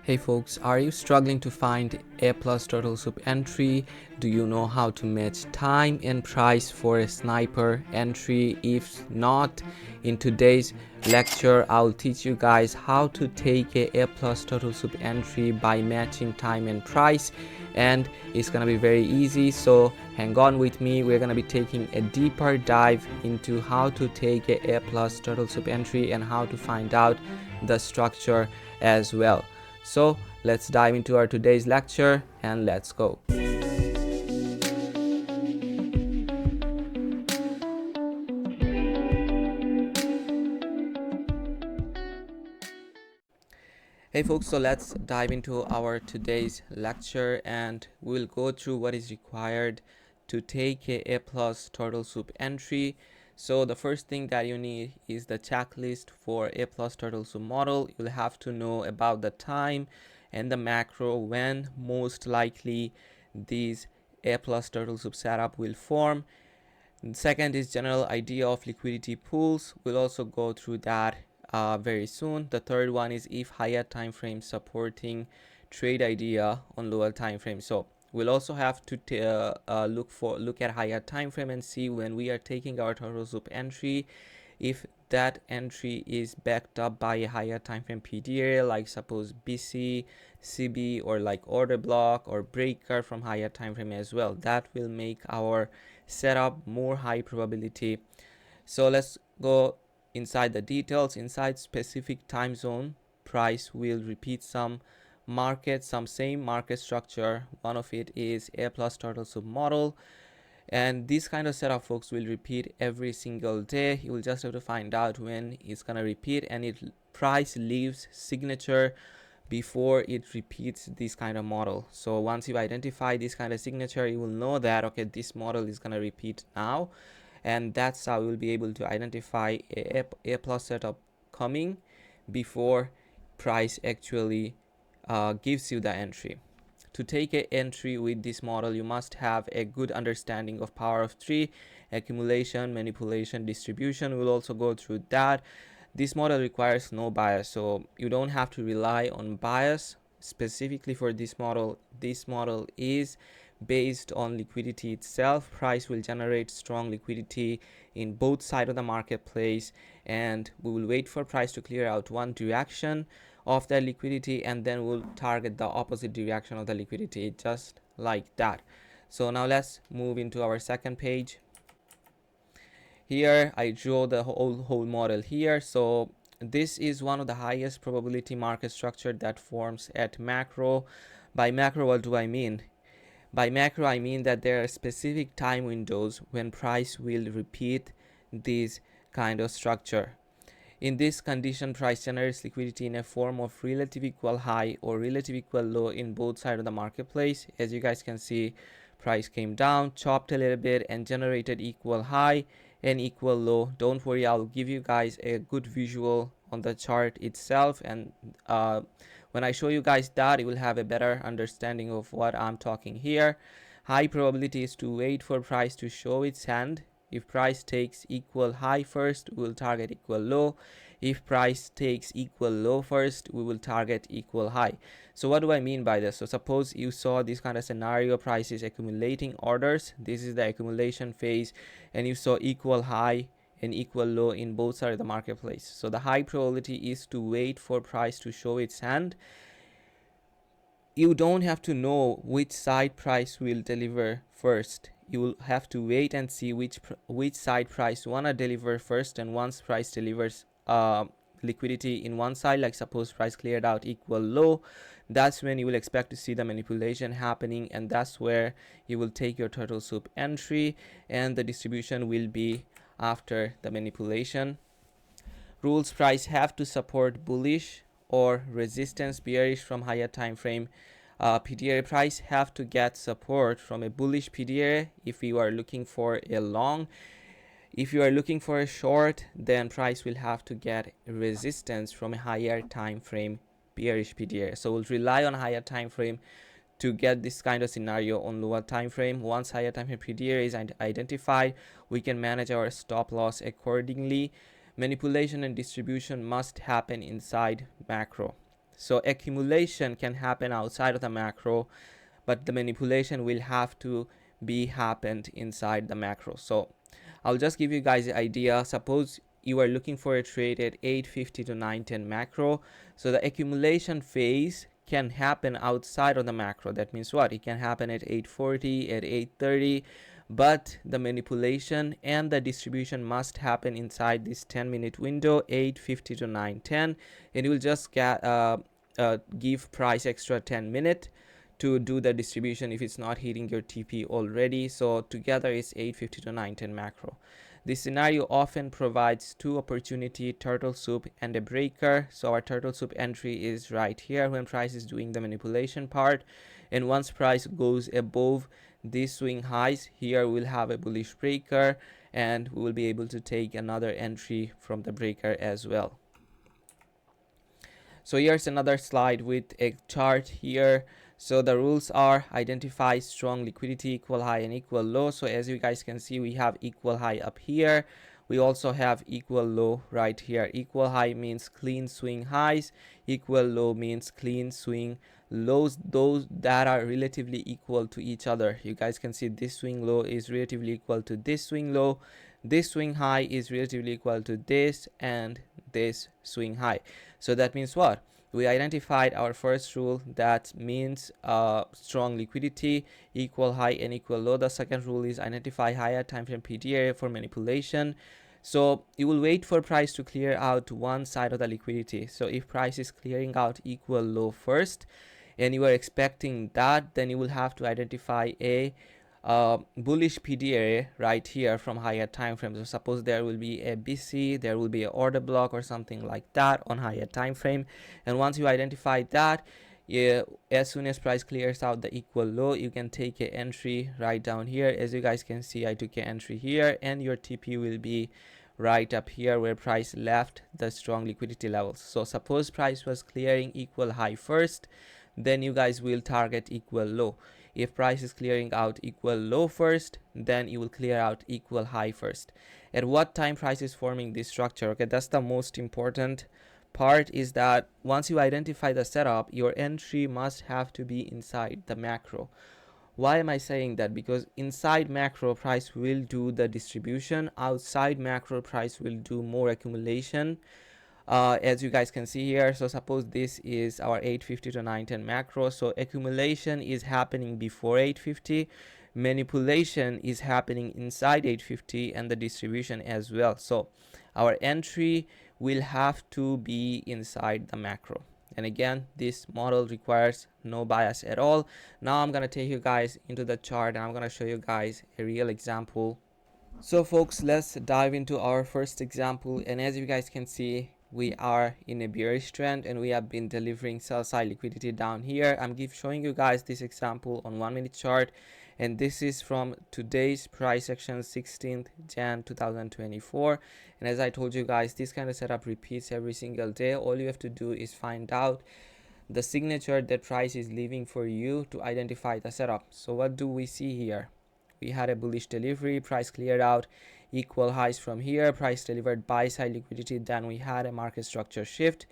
Hey folks, are you struggling to find A plus turtle soup entry? Do you know how to match time and price for a sniper entry? If not, in today's lecture I'll teach you guys how to take a plus turtle soup entry by matching time and price, and it's gonna be very easy, so hang on with me. We're gonna be taking a deeper dive into how to take a plus turtle soup entry and how to find out the structure as well. So let's dive into our today's lecture and let's go. Hey folks, so let's dive into our today's lecture and we'll go through what is required to take a plus turtle soup entry. So the first thing that you need is the checklist for A plus turtle soup model. You'll have to know about the time and the macro when most likely these A plus turtle soup setup will form. And second is general idea of liquidity pools. We'll also go through that very soon. The third one is if higher time frame supporting trade idea on lower time frame. So we'll also have to look at higher time frame and see when we are taking our turtle soup entry, if that entry is backed up by a higher time frame PDA, like suppose BC, CB, or like order block or breaker from higher time frame as well. That will make our setup more high probability. So let's go inside the details. Inside specific time zone, price will repeat some same market structure. One of it is A plus turtle soup model, and this kind of setup, folks, will repeat every single day. You will just have to find out when it's gonna repeat, and it price leaves signature before it repeats this kind of model. So once you identify this kind of signature, you will know that okay, this model is gonna repeat now, and that's how we'll be able to identify a plus setup coming before price actually gives you the entry. To take an entry with this model, you must have a good understanding of power of three, accumulation, manipulation, distribution. We'll also go through that. This model requires no bias, so you don't have to rely on bias specifically for this model. This model is based on liquidity itself. Price will generate strong liquidity in both sides of the marketplace, and we will wait for price to clear out one direction of the liquidity, and then we'll target the opposite direction of the liquidity, just like that. So now let's move into our second page. Here I draw the whole model here. So this is one of the highest probability market structure that forms at macro. By macro, what do I mean? By macro, I mean that there are specific time windows when price will repeat this kind of structure. In this condition, price generates liquidity in a form of relative equal high or relative equal low in both sides of the marketplace. As you guys can see, price came down, chopped a little bit, and generated equal high and equal low. Don't worry, I'll give you guys a good visual on the chart itself, and when I show you guys that, you will have a better understanding of what I'm talking here. High probability is to wait for price to show its hand. If price takes equal high first, we will target equal low. If price takes equal low first, we will target equal high. So what do I mean by this? So suppose you saw this kind of scenario, price is accumulating orders. This is the accumulation phase, and you saw equal high and equal low in both sides of the marketplace. So the high probability is to wait for price to show its hand. You don't have to know which side price will deliver first. You will have to wait and see which side price wanna deliver first, and once price delivers liquidity in one side, like suppose price cleared out equal low, that's when you will expect to see the manipulation happening, and that's where you will take your turtle soup entry, and the distribution will be after the manipulation. Rules: price have to support bullish or resistance bearish from higher time frame. PDA price have to get support from a bullish PDA if you are looking for a long. If you are looking for a short, then price will have to get resistance from a higher time frame bearish PDA. So we'll rely on higher time frame to get this kind of scenario on lower time frame. Once higher time frame PDA is identified, we can manage our stop loss accordingly. Manipulation and distribution must happen inside macro. So accumulation can happen outside of the macro, but the manipulation will have to be happened inside the macro. So I'll just give you guys the idea. Suppose you are looking for a trade at 850 to 910 macro. So the accumulation phase can happen outside of the macro. That means what? It can happen at 840, at 830, but the manipulation and the distribution must happen inside this 10-minute window, 850 to 910. And it will just give price extra 10 minutes to do the distribution if it's not hitting your TP already. So together it's 850 to 910 macro. This scenario often provides two opportunity, turtle soup and a breaker. So our turtle soup entry is right here when price is doing the manipulation part, and once price goes above these swing highs, here we'll have a bullish breaker and we will be able to take another entry from the breaker as well. So here's another slide with a chart here. So the rules are: identify strong liquidity, equal high and equal low. So as you guys can see, we have equal high up here. We also have equal low right here. Equal high means clean swing highs. Equal low means clean swing lows, those that are relatively equal to each other. You guys can see this swing low is relatively equal to this swing low. This swing high is relatively equal to this and this swing high. So that means what? We identified our first rule, that means strong liquidity, equal high and equal low. The second rule is identify higher time frame PD area for manipulation. So you will wait for price to clear out one side of the liquidity. So if price is clearing out equal low first and you are expecting that, then you will have to identify a bullish PD area right here from higher time frames. So suppose there will be a BC, there will be an order block or something like that on higher time frame, and once you identify that, as soon as price clears out the equal low, you can take an entry right down here. As you guys can see, I took an entry here, and your TP will be right up here where price left the strong liquidity levels. So suppose price was clearing equal high first, then you guys will target equal low. If price is clearing out equal low first, then you will clear out equal high first. At what time price is forming this structure? Okay, that's the most important part, is that once you identify the setup, your entry must have to be inside the macro. Why am I saying that? Because inside macro, price will do the distribution. Outside macro, price will do more accumulation. As you guys can see here, so suppose this is our 850 to 910 macro. So accumulation is happening before 850, manipulation is happening inside 850, and the distribution as well. So our entry will have to be inside the macro. And again, this model requires no bias at all. Now I'm gonna take you guys into the chart and I'm gonna show you guys a real example. So folks, let's dive into our first example. And as you guys can see, we are in a bearish trend and we have been delivering sell side liquidity down here. I'm showing you guys this example on 1 minute chart, and this is from today's price action, 16th Jan 2024. And as I told you guys, this kind of setup repeats every single day. All you have to do is find out the signature that price is leaving for you to identify the setup. So what do we see here? We had a bullish delivery, price cleared out equal highs from here, price delivered buy side liquidity, then we had a market structure shift.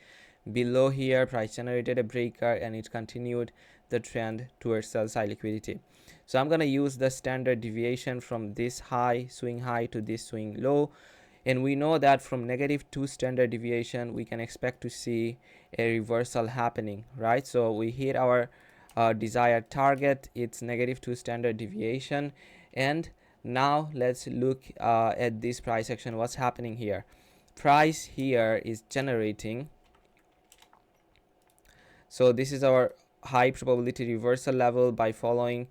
Below here, price generated a breaker and it continued the trend towards sell side liquidity. So I'm going to use the standard deviation from this high, swing high, to this swing low. And we know that from -2 standard deviation, we can expect to see a reversal happening, right? So we hit our desired target, it's -2 standard deviation. And now let's look at this price action. What's happening here? Price here is generating. So this is our high probability reversal level by following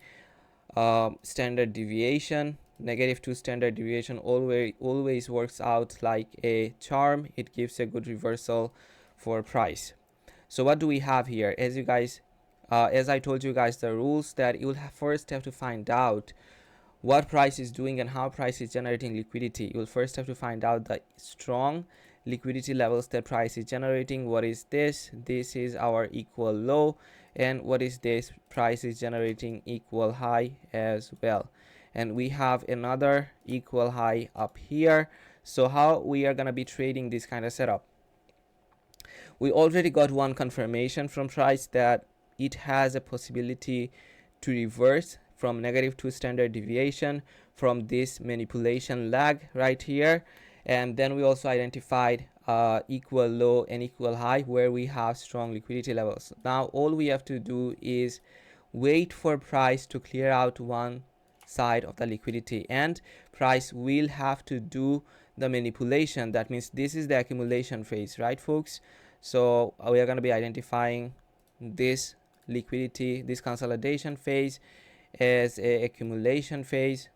standard deviation. -2 standard deviation always works out like a charm. It gives a good reversal for price. So what do we have here? As you guys, as I told you guys, the rules that you'll first have to find out what price is doing and how price is generating liquidity. You'll first have to find out the strong liquidity levels that price is generating. What is this? This is our equal low. And what is this? Price is generating equal high as well. And we have another equal high up here. So how we are going to be trading this kind of setup? We already got one confirmation from price that it has a possibility to reverse from -2 standard deviation from this manipulation lag right here. And then we also identified equal low and equal high where we have strong liquidity levels. Now all we have to do is wait for price to clear out one side of the liquidity, and price will have to do the manipulation. That means this is the accumulation phase, right folks? So we are going to be identifying this liquidity, this consolidation phase, as a accumulation phase.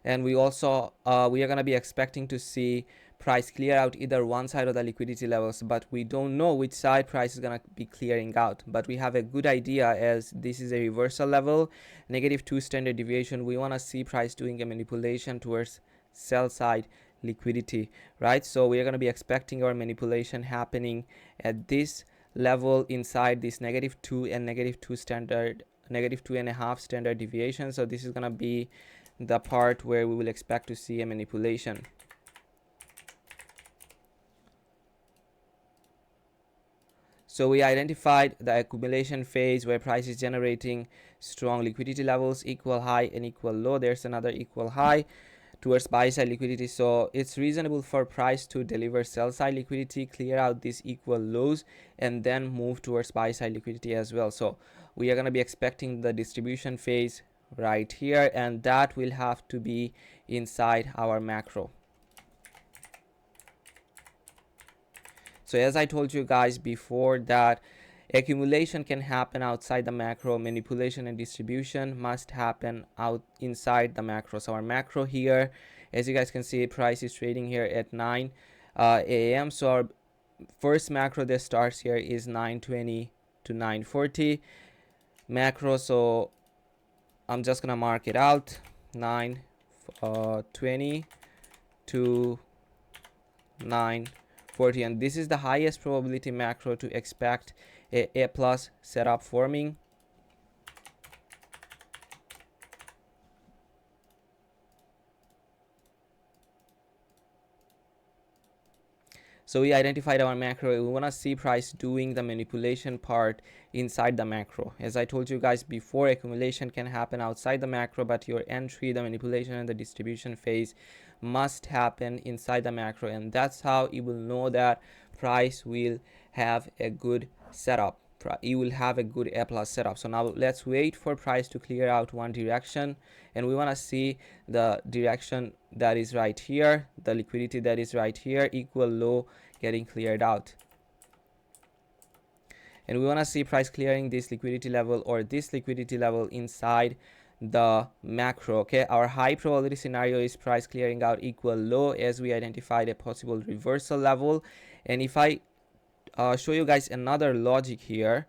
And we also we are going to be expecting to see price clear out either one side of the liquidity levels, but we don't know which side price is going to be clearing out. But we have a good idea, as this is a reversal level, -2 standard deviation. We want to see price doing a manipulation towards sell side liquidity, right? So we are going to be expecting our manipulation happening at this level inside this -2 and -2 standard, -2.5 standard deviation. So this is going to be the part where we will expect to see a manipulation. So we identified the accumulation phase where price is generating strong liquidity levels, equal high and equal low. There's another equal high towards buy side liquidity. So it's reasonable for price to deliver sell side liquidity, clear out these equal lows, and then move towards buy side liquidity as well. So we are going to be expecting the distribution phase right here, and that will have to be inside our macro. So as I told you guys before, that accumulation can happen outside the macro, manipulation and distribution must happen out inside the macro. So our macro here, as you guys can see, price is trading here at 9 a.m. So our first macro that starts here is 9:20 to 9:40 macro. So I'm just gonna mark it out, 9:20 to 9:40, and this is the highest probability macro to expect a plus setup forming. So we identified our macro. We want to see price doing the manipulation part inside the macro. As I told you guys before, accumulation can happen outside the macro, but your entry, the manipulation and the distribution phase must happen inside the macro, and that's how you will know that price will have a good setup. You will have a good A plus setup. So now let's wait for price to clear out one direction, and we want to see the direction that is right here, the liquidity that is right here, equal low getting cleared out. And we want to see price clearing this liquidity level or this liquidity level inside the macro. Okay, our high probability scenario is price clearing out equal low, as we identified a possible reversal level. And if I show you guys another logic here,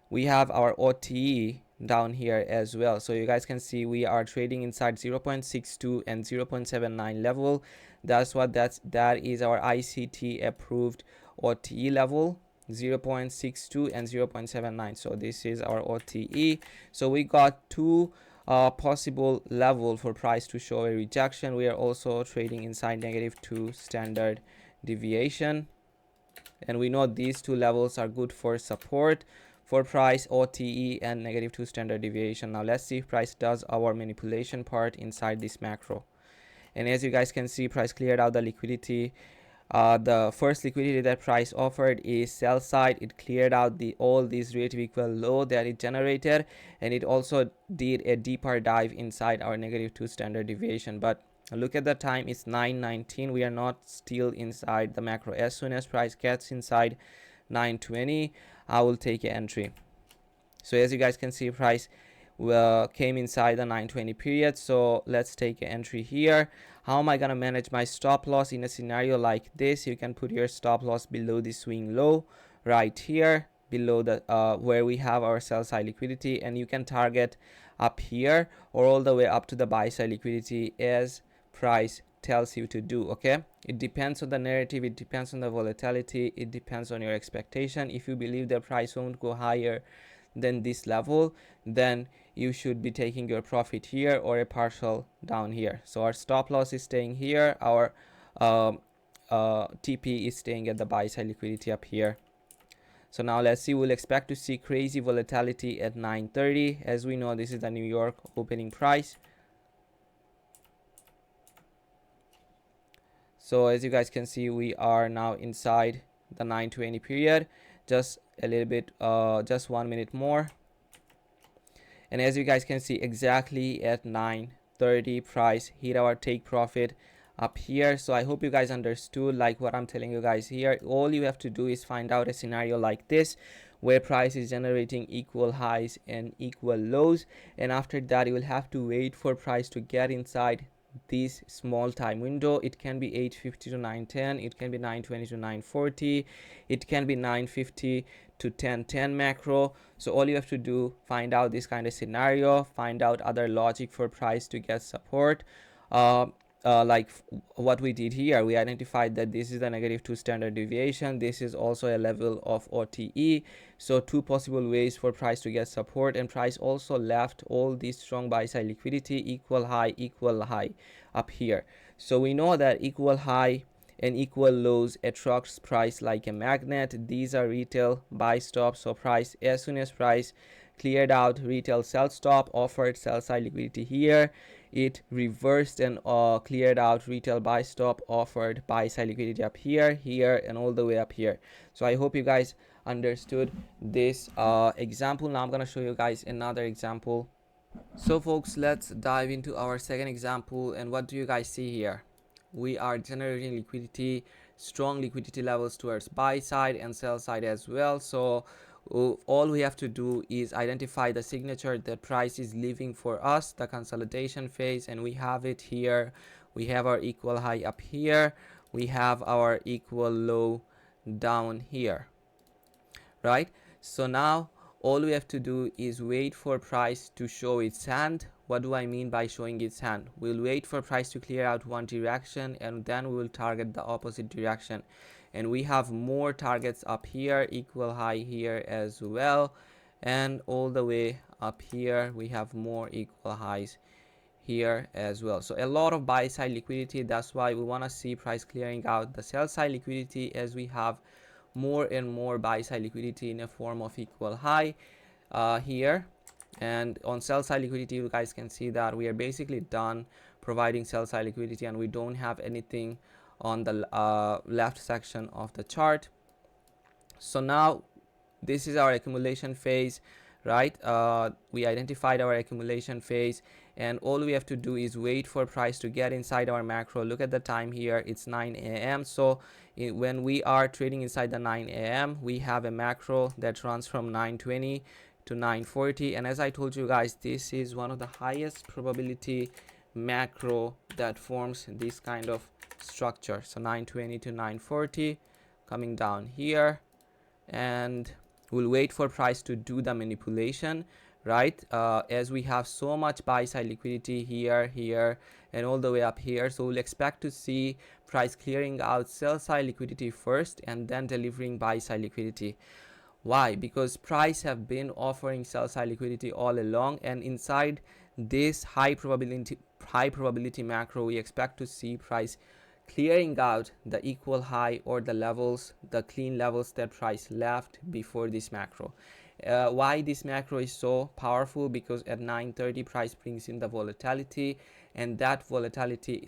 we have our OTE down here as well. So you guys can see we are trading inside 0.62 and 0.79 level. That is our ICT approved OTE level, 0.62 and 0.79. So this is our OTE. So we got two possible level for price to show a rejection. We are also trading inside -2 standard deviation, and we know these two levels are good for support for price, OTE and -2 standard deviation. Now let's see if price does our manipulation part inside this macro. And as you guys can see, price cleared out the liquidity. The first liquidity that price offered is sell side. It cleared out all these relative equal low that it generated, and it also did a deeper dive inside our -2 standard deviation. But look at the time, it's 9:19. We are not still inside the macro. As soon as price gets inside 9:20, I will take an entry. So as you guys can see, price came inside the 9:20 period. So let's take an entry here. How am I gonna manage my stop loss in a scenario like this? You can put your stop loss below the swing low right here, below the where we have our sell side liquidity, and you can target up here or all the way up to the buy side liquidity as price tells you to do. Okay, it depends on the narrative, it depends on the volatility, it depends on your expectation. If you believe the price won't go higher than this level, then you should be taking your profit here or a partial down here. So our stop loss is staying here, our TP is staying at the buy side liquidity up here. So now let's see, we'll expect to see crazy volatility at 9:30. As we know, this is the New York opening price. So as you guys can see, we are now inside the 9:20 period, just a little bit, just 1 minute more. And as you guys can see, exactly at 9:30 price hit our take profit up here. So I hope you guys understood like what I'm telling you guys here. All you have to do is find out a scenario like this where price is generating equal highs and equal lows, and after that you will have to wait for price to get inside this small time window. It can be 8:50 to 9:10, it can be 9:20 to 9:40, it can be 9:50 to 10:10 macro. So all you have to do, find out this kind of scenario, find out other logic for price to get support. Like what we did here, we identified that this is the -2 standard deviation, this is also a level of OTE, so two possible ways for price to get support, and price also left all these strong buy side liquidity, equal high up here. So we know that equal high and equal lows attracts price like a magnet. These are retail buy stops, so price, as soon as price cleared out retail sell stop, offered sell side liquidity here, it reversed and cleared out retail buy stop, offered buy side liquidity up here, and all the way up here. So I hope you guys understood this example. Now I'm going to show you guys another example. So folks, let's dive into our second example. And what do you guys see here? We are generating liquidity, strong liquidity levels towards buy side and sell side as well. So all we have to do is identify the signature that price is leaving for us, the consolidation phase, and we have it here. We have our equal high up here, we have our equal low down here, right? So now all we have to do is wait for price to show its hand. What do I mean by showing its hand? We'll wait for price to clear out one direction, and then we will target the opposite direction. And we have more targets up here, equal high here as well, and all the way up here we have more equal highs here as well. So a lot of buy side liquidity. That's why we want to see price clearing out the sell side liquidity, as we have more and more buy side liquidity in a form of equal high here. And on sell side liquidity, you guys can see that we are basically done providing sell side liquidity, and we don't have anything on the left section of the chart. So now this is our accumulation phase, right? We identified our accumulation phase, and all we have to do is wait for price to get inside our macro. Look at the time here, it's 9 a.m. So when we are trading inside the 9 a.m, we have a macro that runs from 9:20 to 9:40, and as I told you guys, this is one of the highest probability macro that forms this kind of structure. So 9:20 to 9:40 coming down here, and we'll wait for price to do the manipulation, right? As we have so much buy side liquidity here and all the way up here, so we'll expect to see price clearing out sell side liquidity first and then delivering buy side liquidity. Why? Because price have been offering sell side liquidity all along, and inside this high probability macro, we expect to see price clearing out the equal high or the levels, the clean levels that price left before this macro. Why this macro is so powerful? Because at 9:30 price brings in the volatility, and that volatility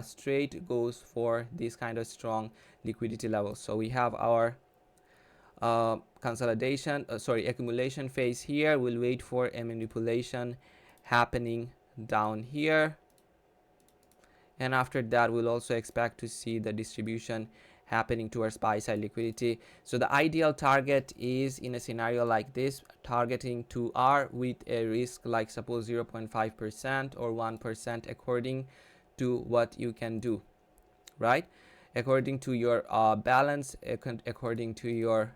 straight goes for this kind of strong liquidity levels. So we have our accumulation phase here. We'll wait for a manipulation happening down here, and after that we'll also expect to see the distribution happening towards buy side liquidity. So the ideal target is, in a scenario like this, targeting 2R with a risk like suppose 0.5% or 1% according to what you can do, right? According to your balance, according to your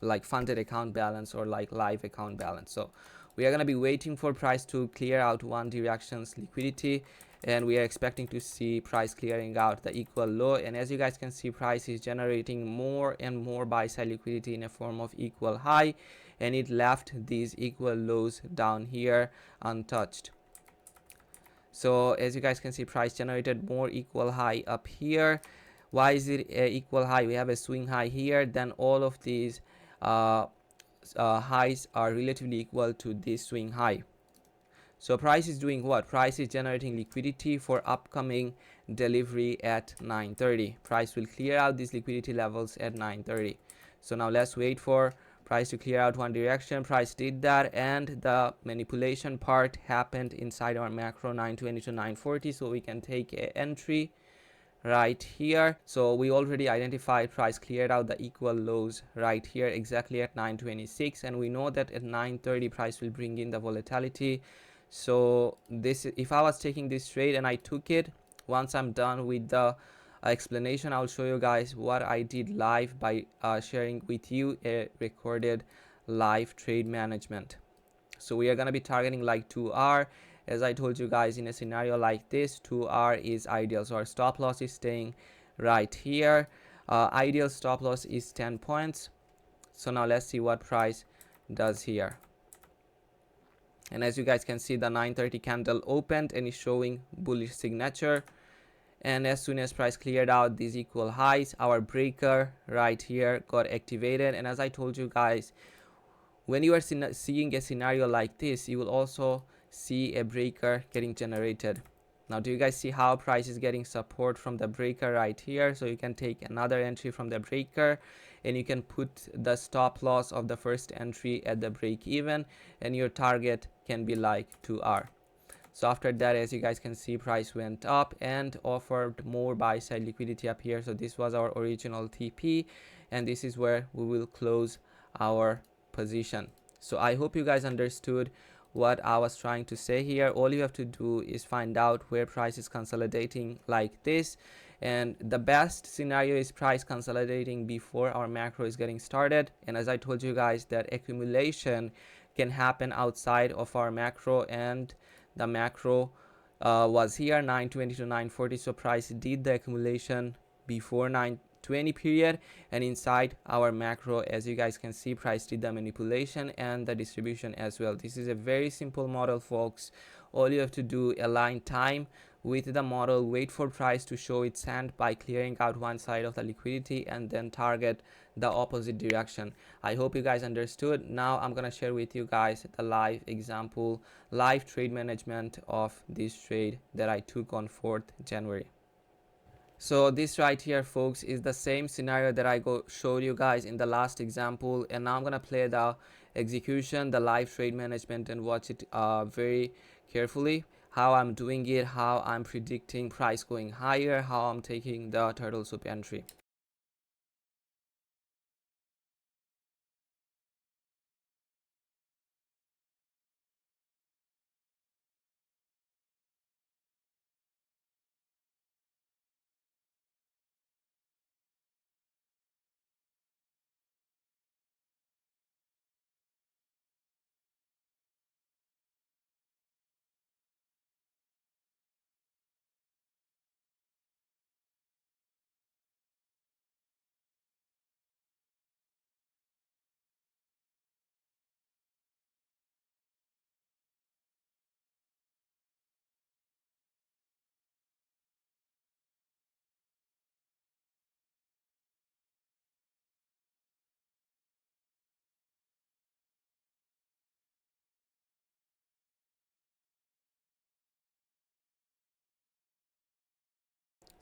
like funded account balance or like live account balance. So we are going to be waiting for price to clear out one direction's liquidity, and we are expecting to see price clearing out the equal low. And as you guys can see, price is generating more and more buy side liquidity in a form of equal high, and it left these equal lows down here untouched. So as you guys can see, price generated more equal high up here. Why is it equal high? We have a swing high here, then all of these highs are relatively equal to this swing high. So price is doing what? Price is generating liquidity for upcoming delivery at 9:30. Price will clear out these liquidity levels at 9:30. So now let's wait for price to clear out one direction. Price did that, and the manipulation part happened inside our macro 920 to 940. So we can take an entry right here. So we already identified price cleared out the equal lows right here exactly at 926, and we know that at 9:30 price will bring in the volatility. So this, if I was taking this trade and I took it, once I'm done with the explanation, I'll show you guys what I did live by sharing with you a recorded live trade management. So we are going to be targeting like 2R. As I told you guys, in a scenario like this, 2R is ideal. So our stop loss is staying right here. Ideal stop loss is 10 points. So now let's see what price does here. And as you guys can see, the 9:30 candle opened and is showing bullish signature. And as soon as price cleared out these equal highs, our breaker right here got activated. And as I told you guys, when you are seeing a scenario like this, you will also see a breaker getting generated. Now, do you guys see how price is getting support from the breaker right here? So you can take another entry from the breaker, and you can put the stop loss of the first entry at the break even, and your target can be like 2R. So after that, as you guys can see, price went up and offered more buy side liquidity up here. So this was our original TP, and this is where we will close our position. So I hope you guys understood what I was trying to say here. All you have to do is find out where price is consolidating like this, and the best scenario is price consolidating before our macro is getting started. And as I told you guys, that accumulation can happen outside of our macro, and the macro was here 920 to 940. So price did the accumulation before 920 period, and inside our macro, as you guys can see, price did the manipulation and the distribution as well. This is a very simple model, folks. All you have to do, align time with the model, wait for price to show its hand by clearing out one side of the liquidity, and then target the opposite direction. I hope you guys understood. Now I'm gonna share with you guys the live example, live trade management of this trade that I took on 4th January. So this right here, folks, is the same scenario that I showed you guys in the last example, and now I'm gonna play the execution, the live trade management, and watch it very carefully, how I'm doing it, how I'm predicting price going higher, how I'm taking the turtle soup entry.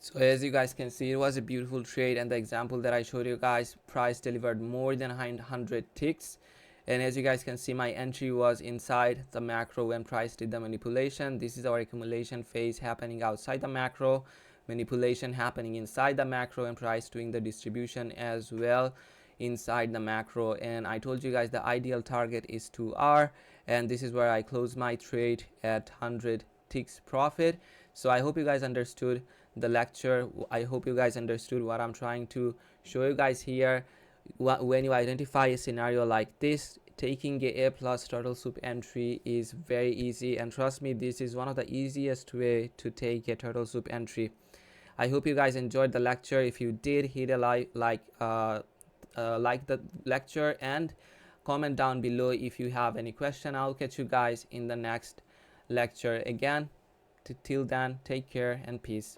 So as you guys can see, it was a beautiful trade, and the example that I showed you guys, price delivered more than 100 ticks. And as you guys can see, my entry was inside the macro when price did the manipulation. This is our accumulation phase happening outside the macro, manipulation happening inside the macro, and price doing the distribution as well inside the macro. And I told you guys the ideal target is 2R, and this is where I closed my trade at 100 ticks profit. So I hope you guys understood the lecture. I hope you guys understood what I'm trying to show you guys here. When you identify a scenario like this, taking a plus turtle soup entry is very easy, and trust me, this is one of the easiest way to take a turtle soup entry. I hope you guys enjoyed the lecture. If you did, hit a like the lecture, and comment down below if you have any question. I'll catch you guys in the next lecture again. Till then, take care and peace.